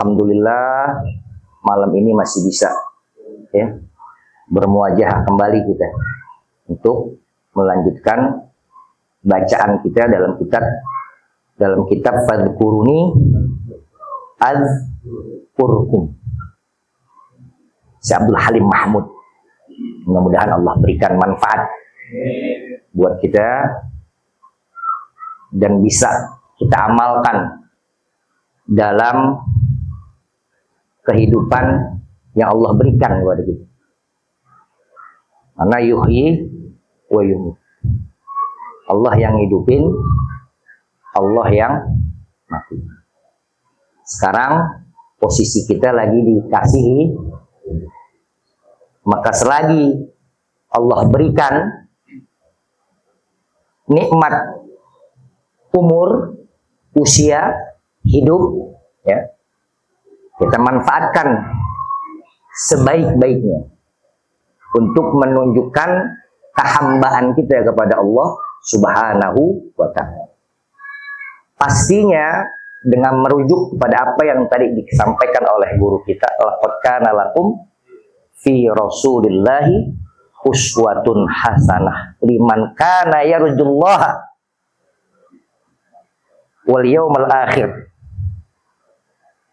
alhamdulillah malam ini masih bisa ya bermuajahah kembali kita untuk melanjutkan bacaan kita dalam kitab Fadhkuruni Adzkurkum si Abdul Halim Mahmud. Mudah-mudahan Allah berikan manfaat buat kita dan bisa kita amalkan dalam kehidupan yang Allah berikan kepada kita. Karena yuhyi wa yumiit. Allah yang hidupin, Allah yang mati. Sekarang posisi kita lagi dikasihi, maka selagi Allah berikan nikmat umur, usia, hidup, ya, kita manfaatkan sebaik-baiknya untuk menunjukkan kehambaan kita kepada Allah Subhanahu wa ta'ala. Pastinya dengan merujuk kepada apa yang tadi disampaikan oleh guru kita, laqad kana lakum fi Rasulillahi uswatun hasanah liman kana yarjullaha wal yawmal akhir.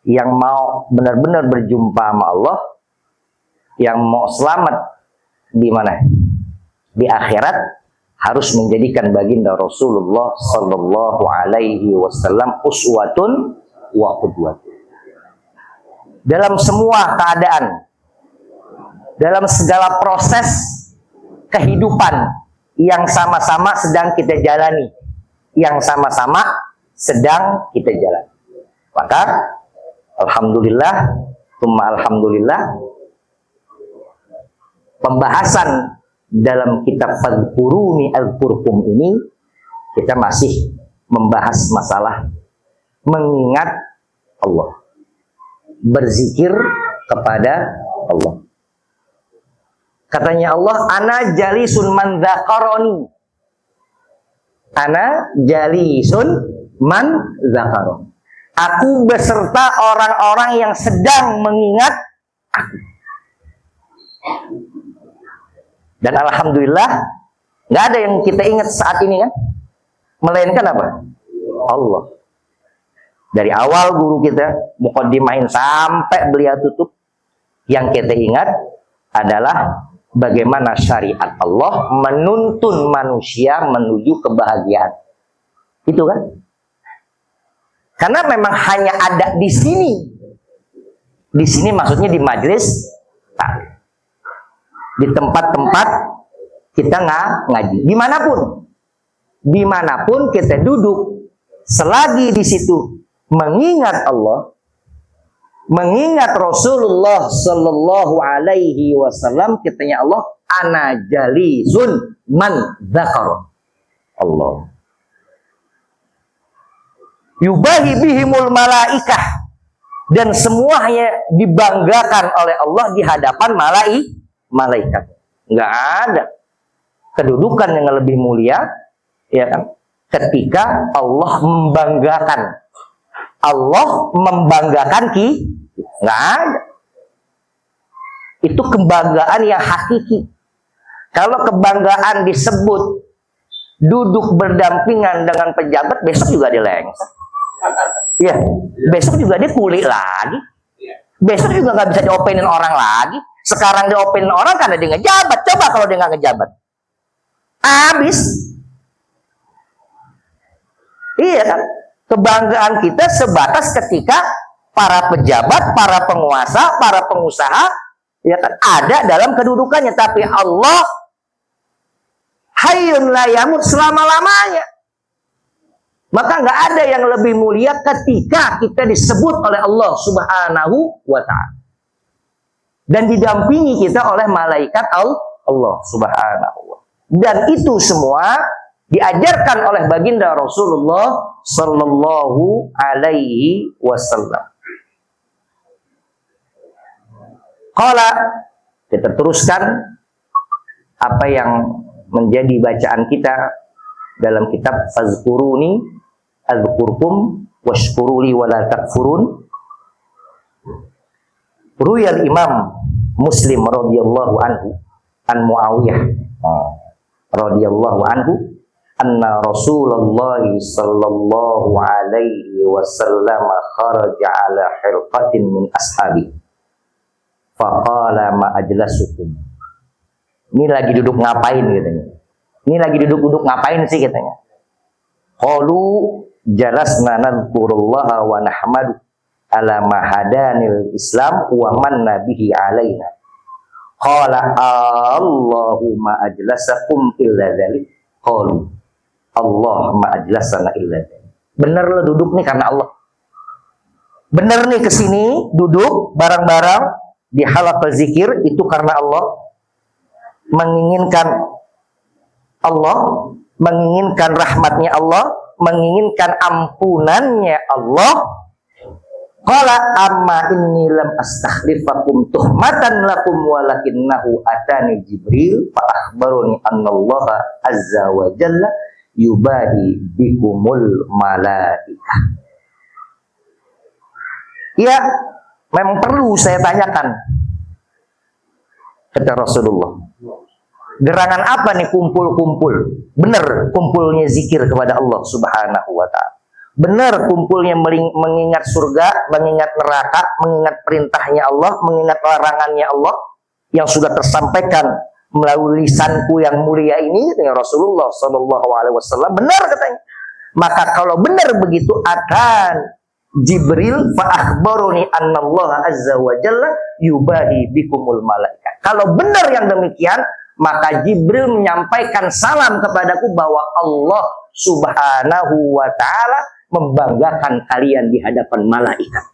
Yang mau benar-benar berjumpa sama Allah, yang mau selamat di mana? Di akhirat, harus menjadikan baginda Rasulullah sallallahu alaihi wasallam uswatun wa qudwatun. Dalam semua keadaan, dalam segala proses kehidupan yang sama-sama sedang kita jalani, yang sama-sama sedang kita jalani. Maka alhamdulillah, tsumma alhamdulillah, pembahasan dalam kitab Fadhkuruni Adzkurkum ini kita masih membahas masalah mengingat Allah, berzikir kepada Allah. Katanya Allah, ana jalisun man dzakaroni. Ana jalisun man dzakaroni. Aku beserta orang-orang yang sedang mengingat aku. Dan alhamdulillah nggak ada yang kita ingat saat ini kan, melainkan apa? Allah. Dari awal guru kita muqaddimahin sampai beliau tutup, yang kita ingat adalah bagaimana syariat Allah menuntun manusia menuju kebahagiaan. Itu kan? Karena memang hanya ada di sini. Di sini maksudnya di majelis taklim. Di tempat-tempat kita ngaji, dimanapun kita duduk, selagi di situ mengingat Allah, mengingat Rasulullah sallallahu alaihi wasallam, katanya Allah, ana jalisun man dzakara Allah. Yubahi bihimul malaikah, dan semuanya dibanggakan oleh Allah di hadapan malaikat. Nggak ada kedudukan yang lebih mulia, ya kan, ketika Allah membanggakan nggak ada. Itu kebanggaan yang hakiki. Kalau kebanggaan disebut duduk berdampingan dengan pejabat, besok juga dia lengser. Ya, besok juga dia kulik lagi. Besok juga nggak bisa diopenin orang lagi. Sekarang diopenin orang karena dia ngejabat. Coba kalau dia nggak ngejabat, habis. Iya kan? Kebanggaan kita sebatas ketika para pejabat, para penguasa, para pengusaha, ya kan, ada dalam kedudukannya. Tapi Allah hayyun la yamut, selama-lamanya. Maka nggak ada yang lebih mulia ketika kita disebut oleh Allah Subhanahu wa ta'ala dan didampingi kita oleh malaikat Allah Subhanahu wa ta'ala. Dan itu semua diajarkan oleh baginda Rasulullah sallallahu alaihi wasallam. Qala, kita teruskan apa yang menjadi bacaan kita dalam kitab Fadhkuruni Adzkurkum washkuruli wala takfurun. Ruwiyal Imam Muslim radhiyallahu anhu an Muawiyah radhiyallahu anhu anna Rasulullah sallallahu alaihi wasallam kharaja ala hirqatin min ashabi faqala ma ajlasukum. Ini lagi duduk ngapain katanya. Ini lagi duduk ngapain sih katanya. Qalu jalasna nadhkurullaha wa nahmadu ala ma hadanil Islam wa manna bihi alaina. Qala Allahumma ajlasakum illa dzalik. Qalu Allahumma ajlasana illa dzalik. Bener lo duduk nih karena Allah. Bener nih kesini duduk bareng-bareng di halaqah zikir itu karena Allah. Menginginkan Allah, menginginkan rahmatnya Allah, menginginkan ampunannya Allah. Qala amma inni lam astakhlifakum tuhmatan lakum walakinnahu atani Jibril fa akhbaroni annallaha azza wa jalla yubahi bikumul malaikah. Ya, memang perlu saya tanyakan, kata Rasulullah. Gerangan apa nih kumpul-kumpul? Benar kumpulnya zikir kepada Allah Subhanahu wa ta'ala. Benar kumpulnya mengingat surga, mengingat neraka, mengingat perintahnya Allah, mengingat larangannya Allah yang sudah tersampaikan melalui lisanku yang mulia ini dengan Rasulullah sallallahu alaihi wasallam. Benar katanya. Maka kalau benar begitu akan Jibril fa akhbaroni annallaha azza wa jalla yubahi bikumul malaikat. Kalau benar yang demikian, maka Jibril menyampaikan salam kepadaku bahwa Allah Subhanahu wa ta'ala membanggakan kalian di hadapan malaikat.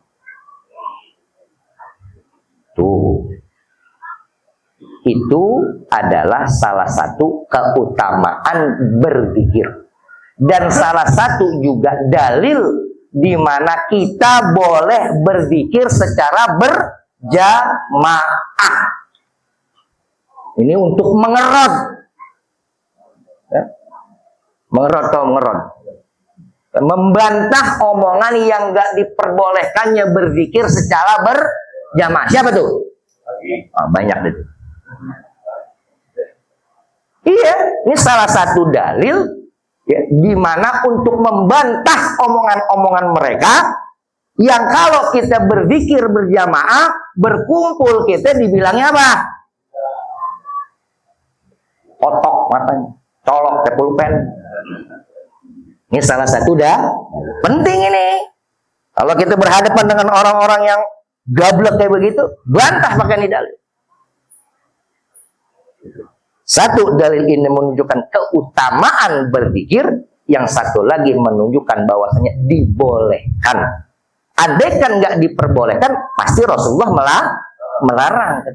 Tuh. Itu adalah salah satu keutamaan berzikir. Dan salah satu juga dalil di mana kita boleh berzikir secara berjamaah. Ini untuk mengerot. Ya. Mengerot. Membantah omongan yang gak diperbolehkannya berzikir secara berjamaah. Siapa tuh? Banyak itu. Iya, ini salah satu dalil ya, di mana untuk membantah omongan-omongan mereka yang kalau kita berzikir berjamaah, berkumpul kita dibilangnya apa? Otok matanya, colok ke pulpen. Ini salah satu penting ini. Kalau kita berhadapan dengan orang-orang yang gablek kayak begitu, bantah pakai ini dalil. Satu dalil ini menunjukkan keutamaan berzikir, yang satu lagi menunjukkan bahwasanya dibolehkan. Andaikan nggak diperbolehkan, pasti Rasulullah melarang.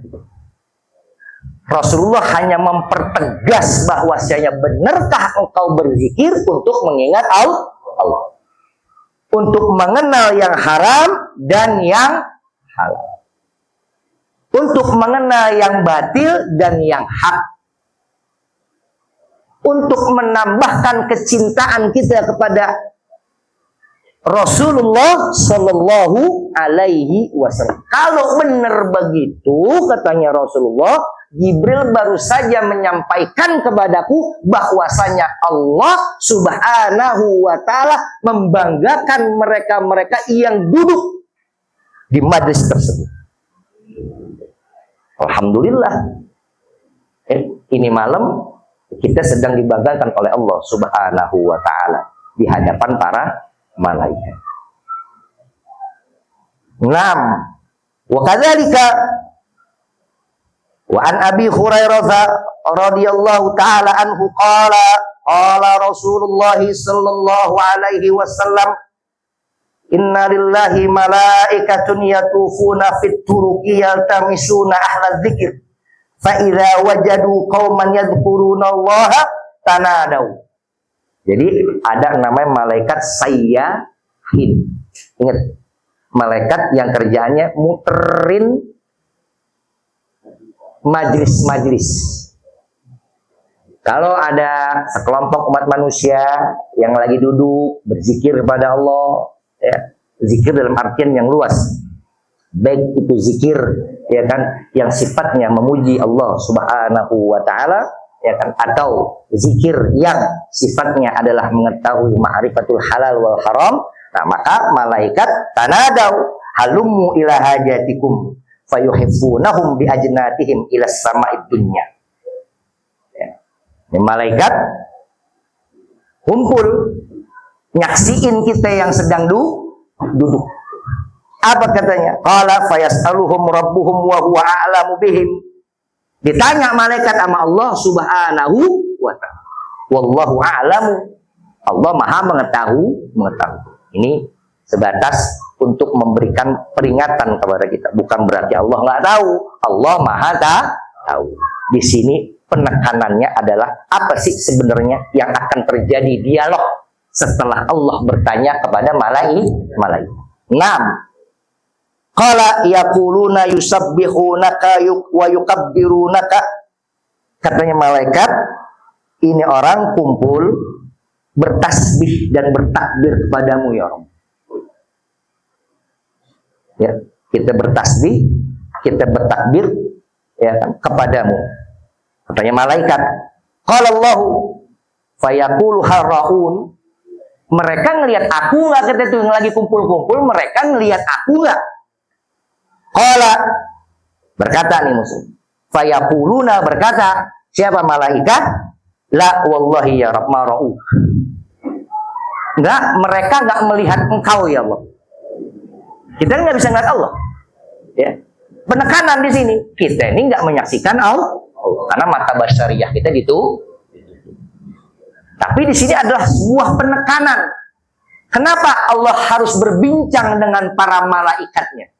Rasulullah hanya mempertegas bahwasanya benarkah engkau berzikir untuk mengingat Allah, untuk mengenal yang haram dan yang halal, untuk mengenal yang batil dan yang hak, untuk menambahkan kecintaan kita kepada Rasulullah Sallallahu Alaihi Wasallam. Kalau benar begitu, katanya Rasulullah, Jibril baru saja menyampaikan kepadaku bahwasanya Allah Subhanahu wa ta'ala membanggakan mereka-mereka yang duduk di majlis tersebut. Alhamdulillah. Ini malam kita sedang dibanggakan oleh Allah Subhanahu wa ta'ala di hadapan para malaikat. 6. Wa kadzalika wa an Abi Hurairah radhiyallahu taala anhu qala Rasulullah sallallahu alaihi wasallam inna lillahi malaikatun yatufuna fit turuqi yaltamisuna ahla dzikr fa idza wajadu qauman yadhkurunallaha tanadaw. Jadi ada namanya malaikat sayyahin. Ingat, malaikat yang kerjaannya muterin majlis-majlis. Kalau ada sekelompok umat manusia yang lagi duduk berzikir kepada Allah, ya, zikir dalam artian yang luas. baik itu zikir, ya kan, yang sifatnya memuji Allah Subhanahu wa taala, ya kan, atau zikir yang sifatnya adalah mengetahui ma'rifatul halal wal haram. Nah, maka malaikat tanadau halummu ila hajatikum fayuhibunahum bi ajnatihim ila sama'id dunya. Ya. Malaikat kumpul nyaksiin kita yang sedang duduk. Apa katanya? Qala fayasaluhum rabbuhum wa huwa a'lamu bihim. Ditanya malaikat sama Allah Subhanahu wa ta'ala. Wallahu a'lamu. Allah Maha mengetahui. Ini sebatas untuk memberikan peringatan kepada kita. Bukan berarti Allah nggak tahu. Allah Maha tahu. Di sini penekanannya adalah apa sih sebenarnya yang akan terjadi dialog setelah Allah bertanya kepada malaikat. 6. Qala yaquluna yusabbihunaka wa yukabbirunaka. Katanya malaikat, ini orang kumpul bertasbih dan bertakbir kepadamu ya Allah. Ya, kita bertasbih, kita bertakbir, ya kan, kepadamu. Katanya malaikat, qala Allahu fayaqulu harraun. Mereka ngelihat aku nggak, kata itu yang lagi kumpul-kumpul, mereka ngelihat aku nggak? Qala, berkata nih musuh, fayaquluna, berkata siapa malaikat? La wallahi ya Rabb ma ra'u. Enggak, mereka nggak melihat engkau ya Allah. Kita nggak bisa ngeliat Allah. Ya. Penekanan di sini, kita ini nggak menyaksikan Allah karena mata basyariah kita gitu. Tapi di sini adalah sebuah penekanan. Kenapa Allah harus berbincang dengan para malaikatnya?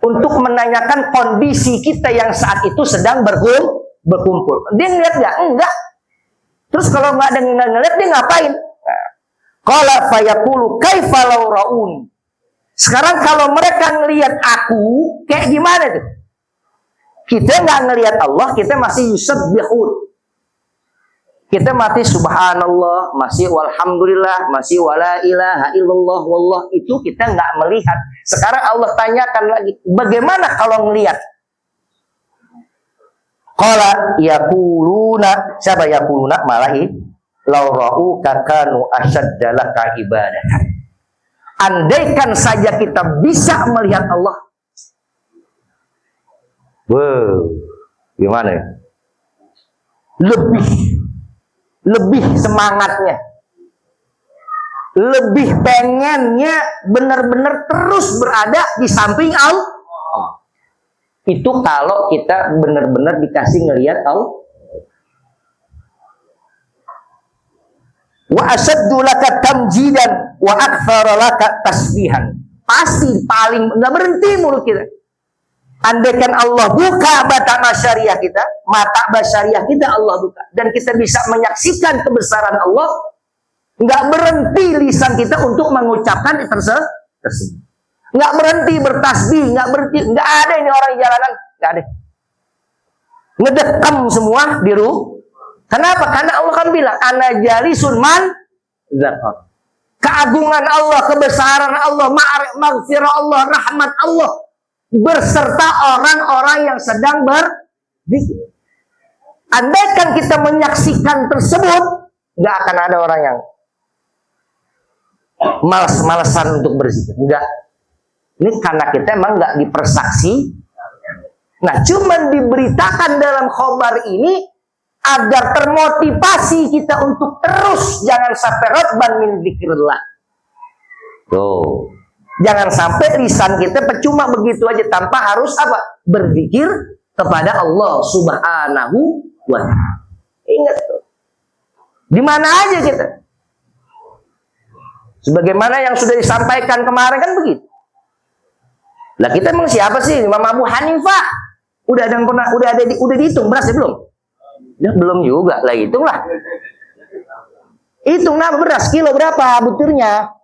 Untuk menanyakan kondisi kita yang saat itu sedang berkumpul. Dia ngeliat nggak? Enggak. Terus kalau nggak ada ngeliat, dia ngapain? Qala fayaqulu kaifa law ra'un. Sekarang kalau mereka ngelihat aku, kayak gimana tuh? Kita nggak ngelihat Allah, kita masih yusabbihun. Kita masih subhanallah, masih walhamdulillah, masih wala ilaha illallah wallah, itu kita nggak melihat. Sekarang Allah tanyakan lagi, bagaimana kalau ngelihat? Qala yaquluna, siapa yaquluna? Malaik, law ra'uka kanu ashadda laka ibadatan. Andaikan saja kita bisa melihat Allah. Wow, gimana ya? Lebih semangatnya, lebih pengennya benar-benar terus berada di samping Allah. Itu kalau kita benar-benar dikasih ngelihat Allah. Wa asaddu laka tamjidan wa aktsara laka tasbihan. Pasti paling enggak berhenti mulut kita. Andaikan Allah buka mata basyariah kita, mata basyariah kita Allah buka, dan kita bisa menyaksikan kebesaran Allah, nggak berhenti lisan kita untuk mengucapkan tersebut. Nggak berhenti bertasbih, nggak ada ini orang di jalanan, nggak ada. Ngedekam semua biru. Kenapa? Karena Allah kan bilang, ana jalisun man zakar. Keagungan Allah, kebesaran Allah, maghfirah Allah, rahmat Allah berserta orang-orang yang sedang berzikir. Andaikan kita menyaksikan tersebut, nggak akan ada orang yang malas-malasan untuk berzikir. Enggak. Ini karena kita emang nggak dipersaksi. Nah, cuman diberitakan dalam khobar ini agar termotivasi kita untuk terus, jangan sampai radban min dzikrillah. Tuh. Jangan sampai lisan kita percuma begitu aja tanpa harus apa? Berzikir kepada Allah Subhanahu wa ta'ala. Ingat tuh. Di mana aja kita. Sebagaimana yang sudah disampaikan kemarin kan begitu. Lah kita emang siapa sih? Imam Abu Hanifah. Udah dihitung berasnya belum? Ya, belum juga. Lah hitunglah. Hitung nama beras kilo berapa butirnya.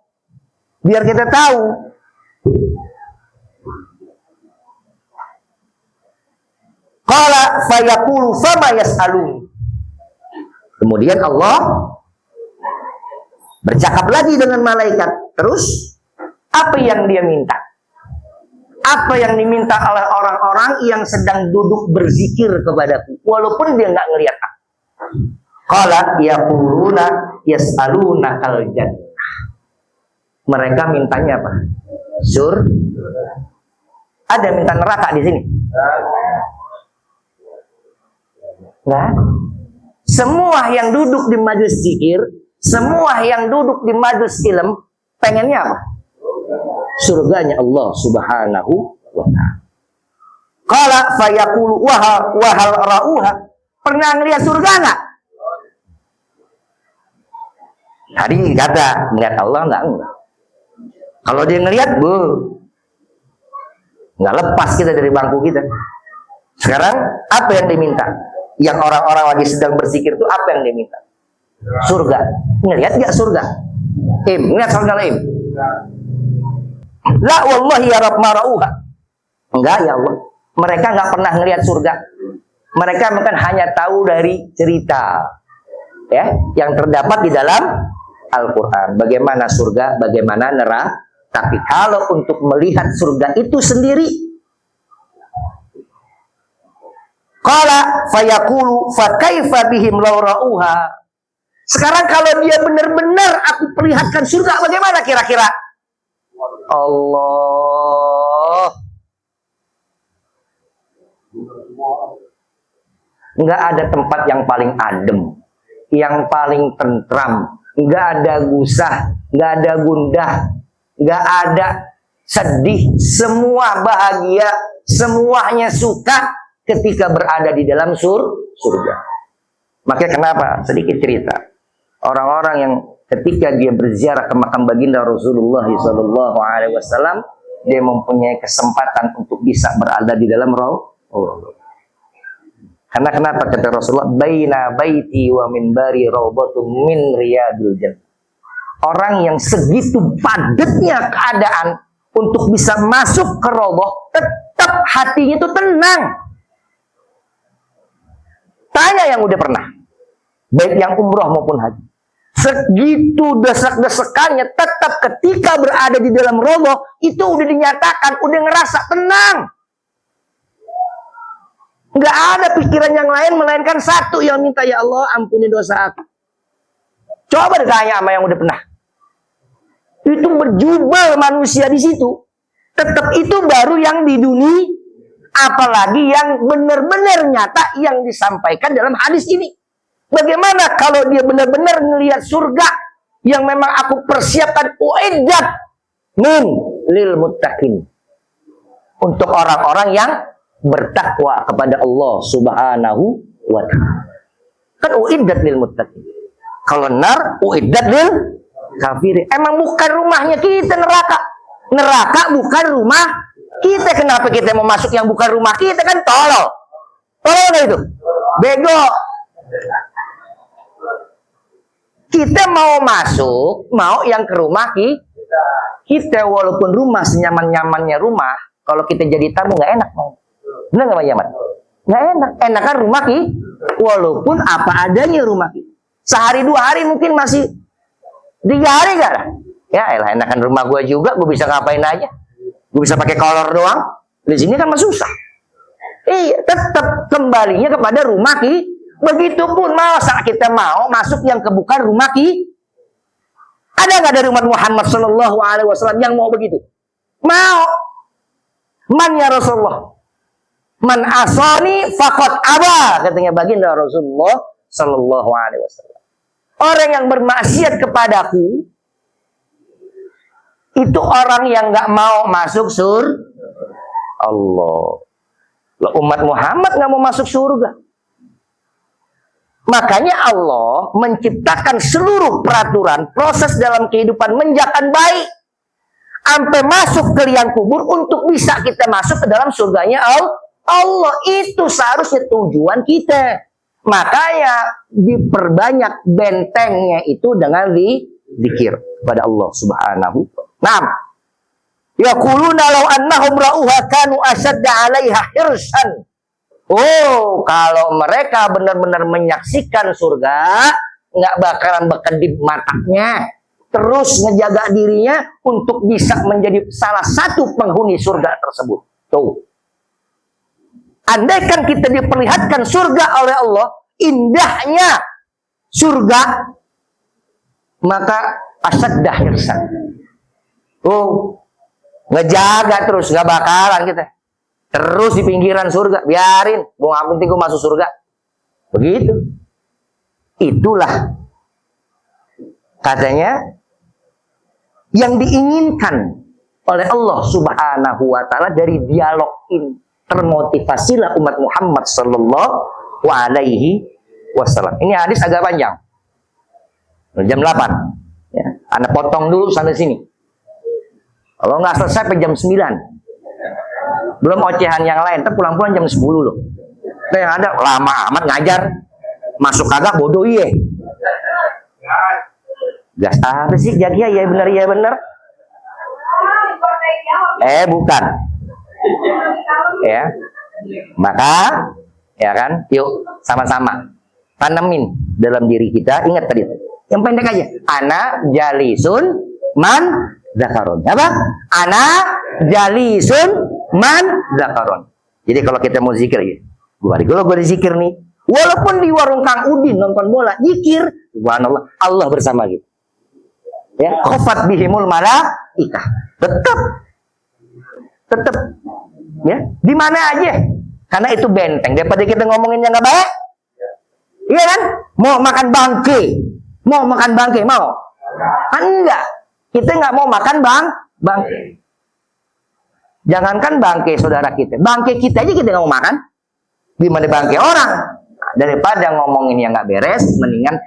Biar kita tahu. Qala fayaqulu fama yas'alun. Kemudian Allah bercakap lagi dengan malaikat. Terus apa yang dia minta? apa yang diminta oleh orang-orang yang sedang duduk berzikir kepadaku, walaupun dia nggak ngelihat aku. Qala yaquluna yas'aluna al-jannah. Mereka mintanya apa? Ada minta neraka di sini? Nah, semua yang duduk di majelis zikir, semua yang duduk di majelis ilm, pengennya apa? Surganya Allah Subhanahu wa ta'ala. Qala fayaqulu wahal ra'uha. Pernah ngelihat surga enggak? Tadi kata ngelihat Allah enggak? Kalau dia ngelihat, nggak lepas kita dari bangku kita. Sekarang apa yang diminta? Yang orang-orang lagi sedang berzikir itu apa yang diminta? Surga. Ngelihat nggak surga? Ngelihat surga lain? La wallahi ya Rabb marauha. Enggak ya Allah. Mereka nggak pernah ngelihat surga. Mereka mungkin hanya tahu dari cerita, ya, yang terdapat di dalam Al-Quran. Bagaimana surga, bagaimana neraka. Tapi kalau untuk melihat surga itu sendiri, qala fayaqulu fa kaifa bihim law ra'uha. Sekarang kalau dia benar-benar aku perlihatkan surga, bagaimana kira-kira? Allah, nggak ada tempat yang paling adem, yang paling tentram, nggak ada gusah, nggak ada gundah, nggak ada sedih, semua bahagia, semuanya suka ketika berada di dalam surga. Makanya kenapa? Sedikit cerita. Orang-orang yang ketika dia berziarah ke makam baginda Rasulullah SAW, dia mempunyai kesempatan untuk bisa berada di dalam Raudhah. Karena kenapa? Kata Rasulullah, baina baiti wa minbari raudhatun min riyadil jannah. Orang yang segitu padatnya keadaan untuk bisa masuk ke Raudhah, tetap hatinya itu tenang. Tanya yang udah pernah, baik yang umroh maupun haji. Segitu desak-desakannya, tetap ketika berada di dalam Raudhah, itu udah dinyatakan, udah ngerasa tenang. Nggak ada pikiran yang lain, melainkan satu yang minta, ya Allah ampuni dosa aku. Coba ditanya sama yang udah pernah. Itu berjubel manusia di situ. Tetap itu baru yang di dunia, apalagi yang benar-benar nyata yang disampaikan dalam hadis ini. Bagaimana kalau dia benar-benar melihat surga yang memang aku persiapkan, uiddat min lil muttaqin, untuk orang-orang yang bertakwa kepada Allah Subhanahu wa ta'ala. Kan uiddat lil muttaqin. Kalau nar uiddat lil kafirin. Emang bukan rumahnya kita neraka. Neraka bukan rumah kita. Kenapa kita mau masuk yang bukan rumah kita? Kan tolol. Tolol nggak itu? Bego. Kita mau masuk, mau yang ke rumah kita, walaupun rumah senyaman-nyamannya rumah, kalau kita jadi tamu nggak enak, mau. Benar nggak Pak Yaman? Nggak enak. Enakan rumah walaupun apa adanya rumah kita. Sehari 2 hari mungkin masih 3 hari gak lah. Ya elah, enakan rumah gue juga, gue bisa ngapain aja. Gue bisa pakai kolor doang. Di sini kan masih susah. Iya, tetap kembalinya kepada rumah Begitupun masa kita mau masuk yang bukan rumah Ada nggak dari umat Muhammad SAW yang mau begitu? Mau. Man ya Rasulullah. Man asani faqad aba, katanya baginda Rasulullah SAW. Orang yang bermaksiat kepadaku itu orang yang nggak mau masuk Allah. Lah umat Muhammad nggak mau masuk surga. Makanya Allah menciptakan seluruh peraturan, proses dalam kehidupan menjakan baik sampai masuk ke liang kubur untuk bisa kita masuk ke dalam surganya Allah. Itu seharusnya tujuan kita. Makanya diperbanyak bentengnya itu dengan zikir kepada Allah Subhanahu wa ta'ala. Yaquluna law annahum ra'uha kanu ashadda 'alaiha hirsan. Oh, kalau mereka benar-benar menyaksikan surga, nggak bakalan berkedip matanya. terus ngejaga dirinya untuk bisa menjadi salah satu penghuni surga tersebut. Tuh. Andaikan kita diperlihatkan surga oleh Allah, indahnya surga, maka asaddah hirsan. Oh, ngejaga terus, gak bakalan kita terus di pinggiran surga, biarin, gua nggak penting gua masuk surga. Begitu. Itulah katanya yang diinginkan oleh Allah Subhanahu wa taala dari dialog ini. Termotivasilah umat Muhammad sallallahu alaihi wasallam. Ini hadis agak panjang. Jam 8. Ya, Anda potong dulu sampai sini. Kalau nggak selesai sampai jam 9. Belum ocehan yang lain, ntar pulang-pulang jam 10 loh. Ntar yang ada lama amat ngajar. Masuk kagak bodoh iya. Gas apa sih Jakia? Ya bener ya bener. Bukan. Ya. Maka ya kan, yuk sama-sama tanemin dalam diri kita. Ingat tadi yang pendek aja. Ana jalisun man zakaron. Apa? Ana jalisun man zakaron. Jadi kalau kita mau zikir ya, gue zikir nih. Walaupun di warung Kang Udin nonton bola, zikir, subhanallah, Allah bersama kita. Ya, khafat bihimul malaikah. Tetap, ya, di mana aja. Karena itu benteng. Daripada kita ngomongin yang nggak baik, iya kan? Mau makan bangke, mau? Kan enggak. Kita nggak mau makan bangke. Jangankan bangke saudara kita, bangke kita aja kita nggak mau makan. Gimana bangke orang? Daripada ngomongin yang nggak beres, mendingan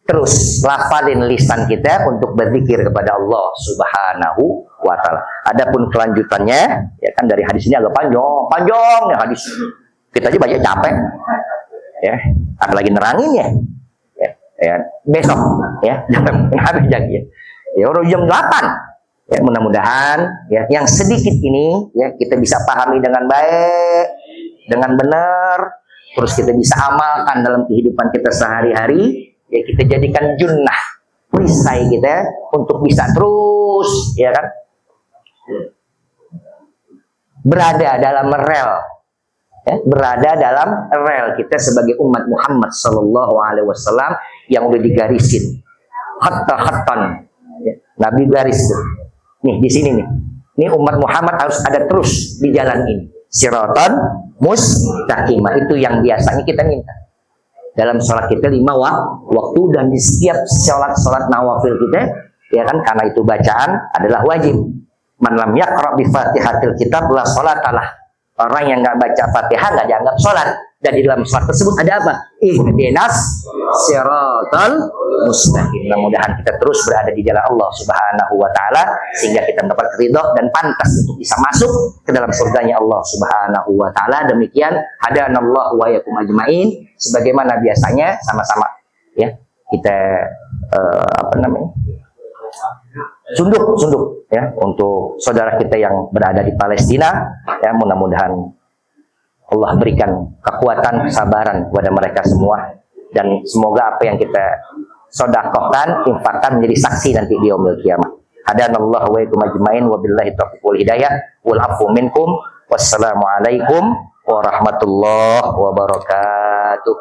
terus lafalin lisan kita untuk berzikir kepada Allah Subhanahu wa taala. Adapun kelanjutannya, ya kan dari hadis ini agak panjang ya hadis. Kita aja baca capek. Ya, apalagi nerangin ya. Ya, besok ya jam habis jagi ya. Ya udah jam 8. Ya, mudah-mudahan ya yang sedikit ini ya kita bisa pahami dengan baik, dengan benar, terus kita bisa amalkan dalam kehidupan kita sehari-hari. Ya kita jadikan junnah, perisai kita untuk bisa terus, ya kan, berada dalam rel, ya, berada dalam rel kita sebagai umat Muhammad Sallallahu Alaihi Wasallam yang udah digarisin, khatta-khattan, ya, Nabi garis tuh. Nih di sini nih, ini umat Muhammad harus ada terus di jalan ini, siratan mustaqimah, itu yang biasanya kita minta. Dalam sholat kita 5 waktu dan di setiap sholat nawafil kita, ya kan, karena itu bacaan adalah wajib. Man lam yaqra bi Fatihatil kitab la sholatalah. Orang yang nggak baca Fatihah nggak dianggap sholat. Dan di dalam sholat tersebut ada apa? Ihdinas siratal mustaqim. Mudah-mudahan kita terus berada di jalan Allah Subhanahu wa taala sehingga kita mendapat ridho dan pantas untuk bisa masuk ke dalam surganya Allah Subhanahu wa taala. Demikian hadanallahu wa yakum ajmain. Sebagaimana biasanya sama-sama ya kita sunduk ya untuk saudara kita yang berada di Palestina, ya mudah-mudahan Allah berikan kekuatan kesabaran kepada mereka semua, dan semoga apa yang kita sedekahkan, infakkan menjadi saksi nanti di yaumil qiyamah. Hadanallahu wa iyyakum ajmain wa billahi taufiq wal hidayah wal afu minkum. Wassalamu alaikum warahmatullahi wabarakatuh.